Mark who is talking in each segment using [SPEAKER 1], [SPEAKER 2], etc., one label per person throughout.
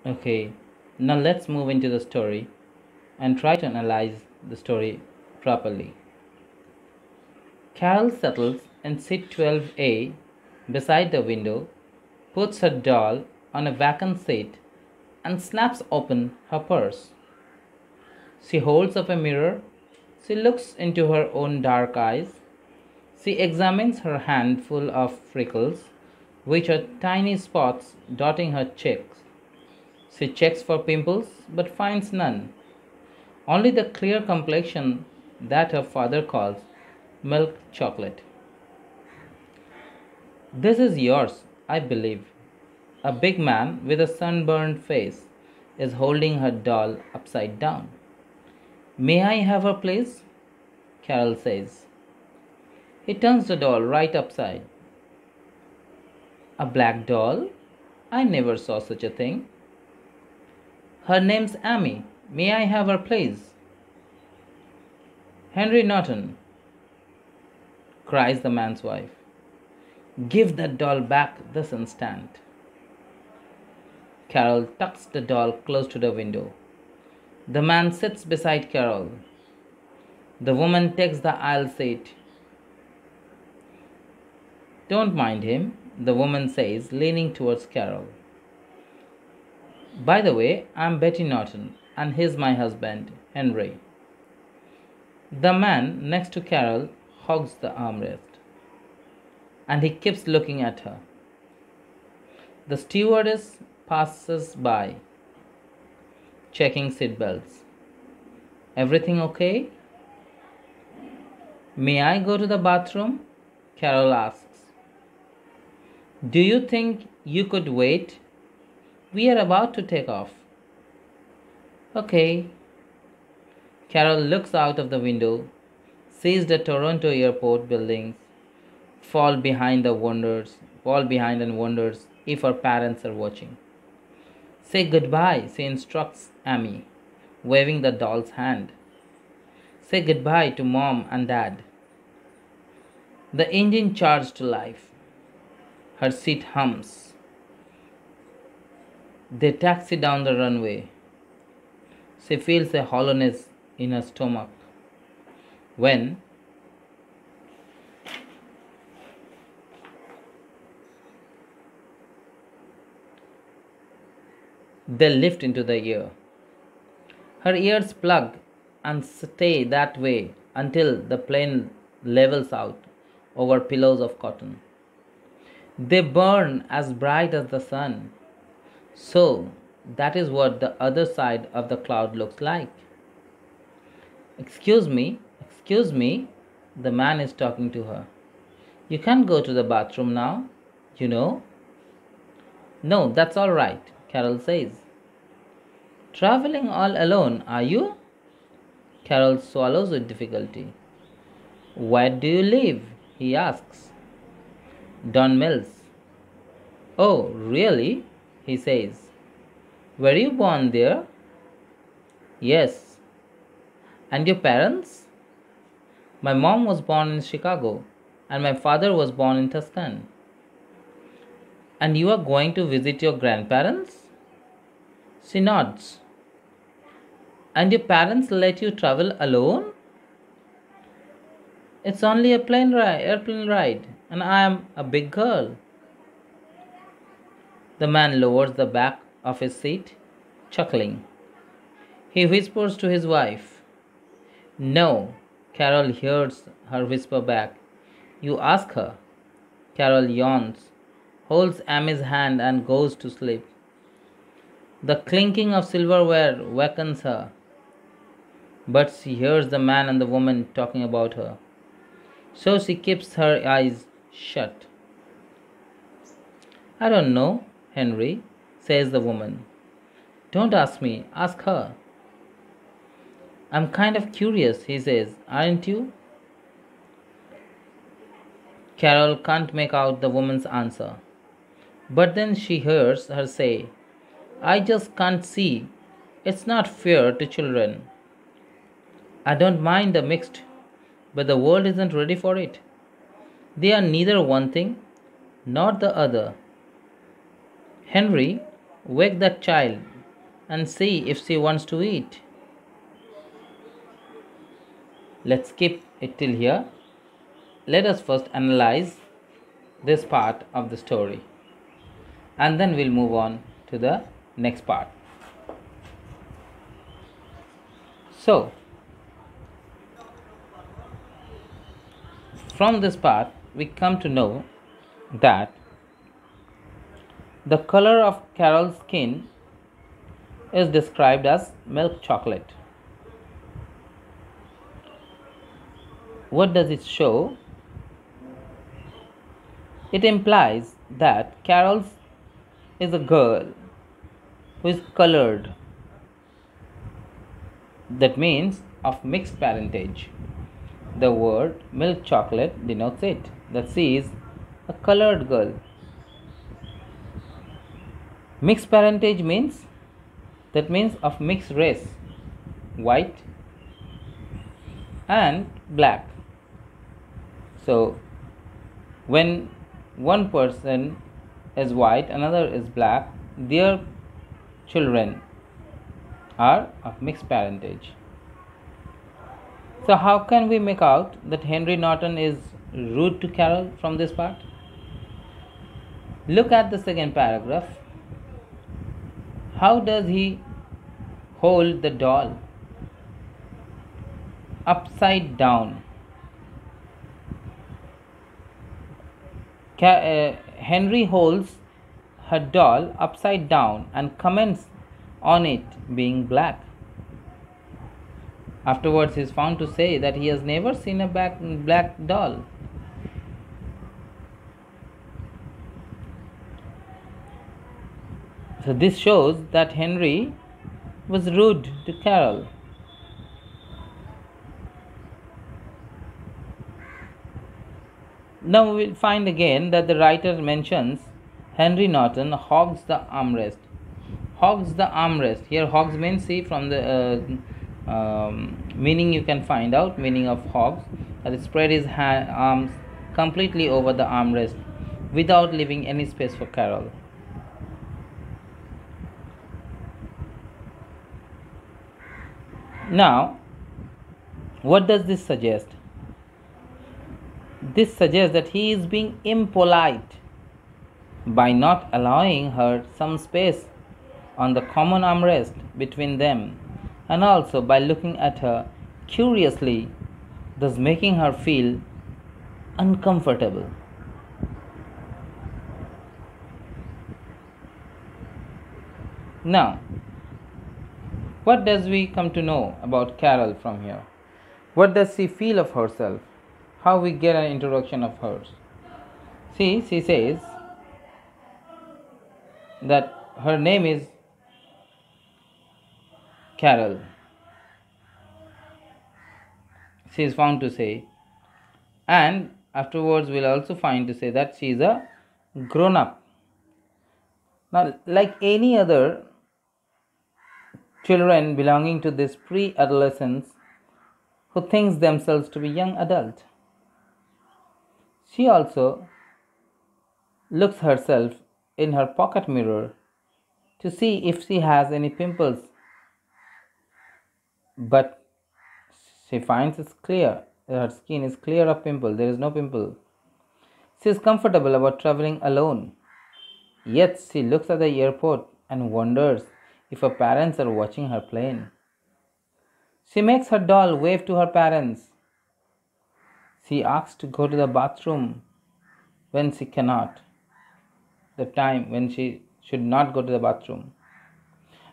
[SPEAKER 1] Okay, now let's move into the story and try to analyze the story properly. Carol settles in seat 12A beside the window, puts her doll on a vacant seat, and snaps open her purse. She holds up a mirror. She looks into her own dark eyes. She examines her hand full of freckles, which are tiny spots dotting her cheeks. She checks for pimples but finds none, only the clear complexion that her father calls milk chocolate. This is yours, I believe. A big man with a sunburned face is holding her doll upside down. May I have her, please? Carol says. He turns the doll right upside. A black doll? I never saw such a thing. Her name's Amy. May I have her, please? Henry Norton, cries the man's wife. Give that doll back this instant. Carol tucks the doll close to the window. The man sits beside Carol. The woman takes the aisle seat. Don't mind him, the woman says, leaning towards Carol. By the way, I'm Betty Norton, and he's my husband, Henry. The man next to Carol hogs the armrest, and he keeps looking at her. The stewardess passes by, checking seatbelts. Everything okay? May I go to the bathroom? Carol asks. Do you think you could wait? We are about to take off. Okay. Carol looks out of the window, sees the Toronto airport buildings, fall behind and wonders if her parents are watching. Say goodbye, she instructs Amy, waving the doll's hand. Say goodbye to Mom and Dad. The engine charges to life. Her seat hums. They taxi down the runway. She feels a hollowness in her stomach. When they lift into the air, her ears plug and stay that way until the plane levels out over pillows of cotton. They burn as bright as the sun. So, that is what the other side of the cloud looks like. Excuse me, the man is talking to her. You can't go to the bathroom now, you know. No, that's all right, Carol says. Traveling all alone, are you? Carol swallows with difficulty. Where do you live? He asks. Don Mills. Oh, really? He says. Were you born there? Yes. And your parents? My mom was born in Chicago, and my father was born in Tuscan. And you are going to visit your grandparents? She nods. And your parents let you travel alone? It's only a airplane ride, and I am a big girl. The man lowers the back of his seat, chuckling. He whispers to his wife. No, Carol hears her whisper back. You ask her. Carol yawns, holds Amy's hand, and goes to sleep. The clinking of silverware wakens her, but she hears the man and the woman talking about her. So she keeps her eyes shut. I don't know, Henry, says the woman. Don't ask me, ask her. I'm kind of curious, he says, aren't you? Carol can't make out the woman's answer. But then she hears her say, I just can't see. It's not fair to children. I don't mind the mixed, but the world isn't ready for it. They are neither one thing nor the other. Henry, wake that child, and see if she wants to eat. Let's skip it till here. Let us first analyze this part of the story, and then we'll move on to the next part. So, from this part, we come to know that the color of Carol's skin is described as milk chocolate. What does it show? It implies that Carol is a girl who is colored. That means of mixed parentage. The word milk chocolate denotes it, that she is a colored girl. Mixed parentage means, that means of mixed race, white and black. So when one person is white, another is black, their children are of mixed parentage. So how can we make out that Henry Norton is rude to Carol from this part? Look at the second paragraph. How does he hold the doll? Upside down. Henry holds her doll upside down and comments on it being black. Afterwards, he is found to say that he has never seen a black doll. So this shows that Henry was rude to Carol. Now we will find again that the writer mentions Henry Norton hogs the armrest. Hogs the armrest. Here hogs means, see from the meaning you can find out meaning of hogs, that he spread his arms completely over the armrest without leaving any space for Carol. Now, what does this suggest? This suggests that he is being impolite by not allowing her some space on the common armrest between them, and also by looking at her curiously, thus making her feel uncomfortable. Now, what does we come to know about Carol from here? What does she feel of herself? How we get an introduction of hers? See, she says that her name is Carol. She is found to say, and afterwards we'll also find to say that she is a grown up. Now, like any other children belonging to this pre-adolescence who thinks themselves to be young adult, she also looks herself in her pocket mirror to see if she has any pimples, but she finds it's clear, her skin is clear of pimple, there is no pimple. She is comfortable about traveling alone, yet she looks at the airport and wonders if her parents are watching her plane. She makes her doll wave to her parents. She asks to go to the bathroom when she cannot, the time when she should not go to the bathroom.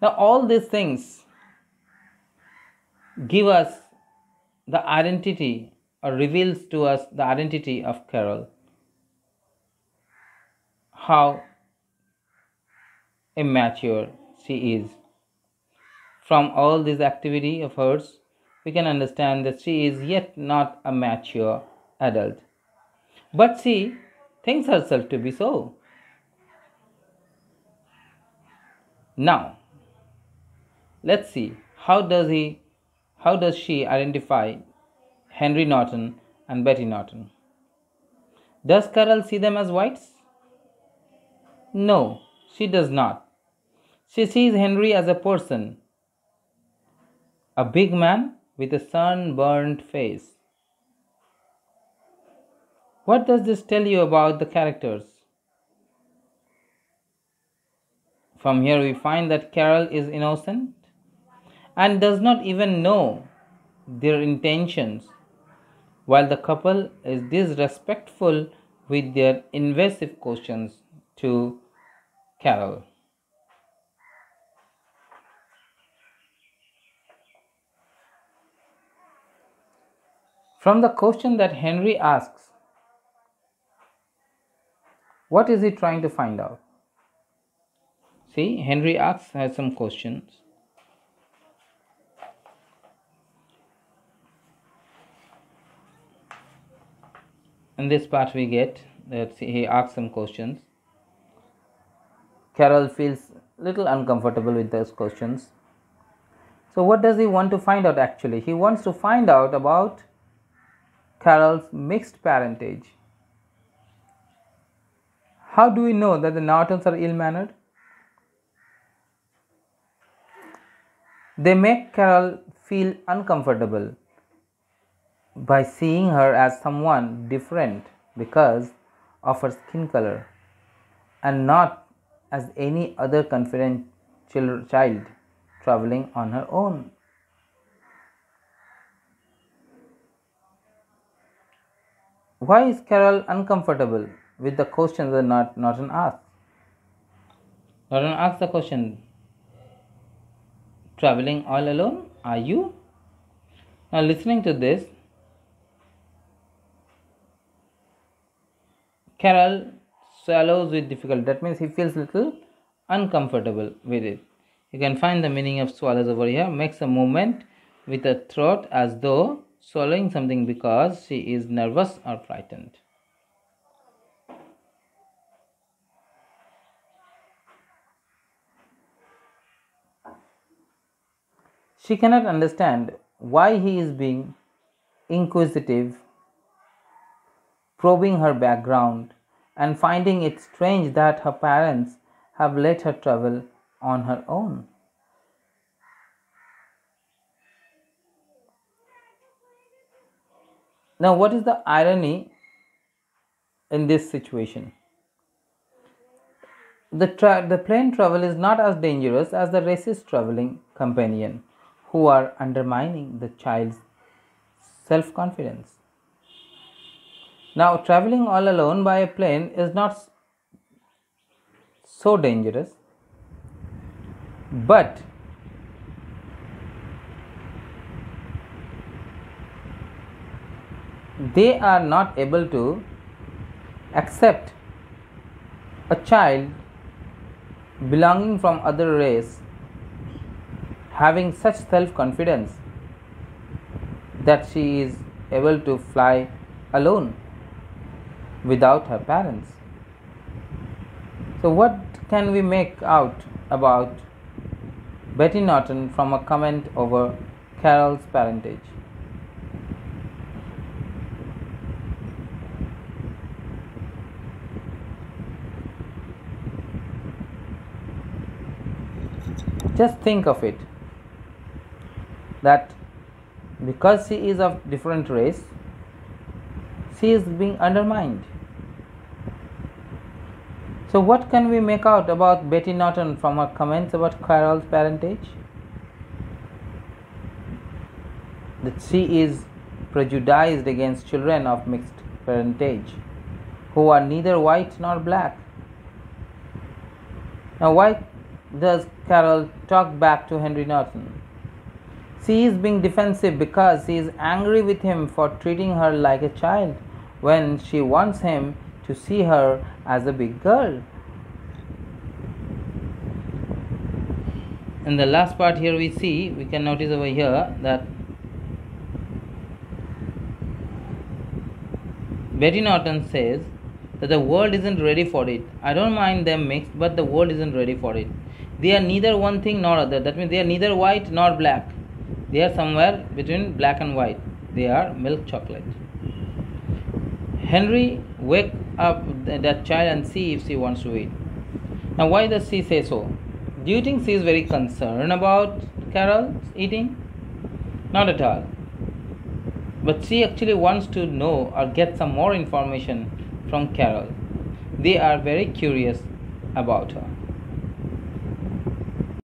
[SPEAKER 1] Now, all these things give us the identity, or reveals to us the identity of Carol. How immature she is. From all this activity of hers, we can understand that she is yet not a mature adult. But she thinks herself to be so. Now, let's see how does she identify Henry Norton and Betty Norton. Does Carol see them as whites? No, she does not. She sees Henry as a person, a big man with a sunburned face. What does this tell you about the characters? From here, we find that Carol is innocent and does not even know their intentions, while the couple is disrespectful with their invasive questions to Carol. From the question that Henry asks, what is he trying to find out? See, Henry asks has some questions. In this part we get that he asks some questions. Carol feels little uncomfortable with those questions. So what does he want to find out actually? He wants to find out about Carol's mixed parentage. How do we know that the Nortons are ill-mannered? They make Carol feel uncomfortable by seeing her as someone different because of her skin color and not as any other confident child traveling on her own. Why is Carol uncomfortable with the questions that Norton asks? Norton asks the question, traveling all alone? Are you? Now listening to this, Carol swallows with difficulty. That means he feels little uncomfortable with it. You can find the meaning of swallows over here. Makes a movement with her throat as though swallowing something because she is nervous or frightened. She cannot understand why he is being inquisitive, probing her background, and finding it strange that her parents have let her travel on her own. Now, what is the irony in this situation? The plane travel is not as dangerous as the racist traveling companion who are undermining the child's self-confidence. Now, traveling all alone by a plane is not so dangerous, but they are not able to accept a child belonging from other race having such self-confidence that she is able to fly alone without her parents. So what can we make out about Betty Norton from a comment over Carol's parentage? Just think of it, that because she is of different race, she is being undermined. So what can we make out about Betty Norton from her comments about Carol's parentage? That she is prejudiced against children of mixed parentage who are neither white nor black. Now why does Carol talk back to Henry Norton? She is being defensive because she is angry with him for treating her like a child when she wants him to see her as a big girl. In the last part here we can notice over here that Betty Norton says that the world isn't ready for it. I don't mind them mixed, but the world isn't ready for it. They are neither one thing nor other. That means they are neither white nor black. They are somewhere between black and white. They are milk chocolate. Henry, wake up that child and see if she wants to eat. Now why does she say so? Do you think she is very concerned about Carol's eating? Not at all. But she actually wants to know or get some more information from Carol. They are very curious about her.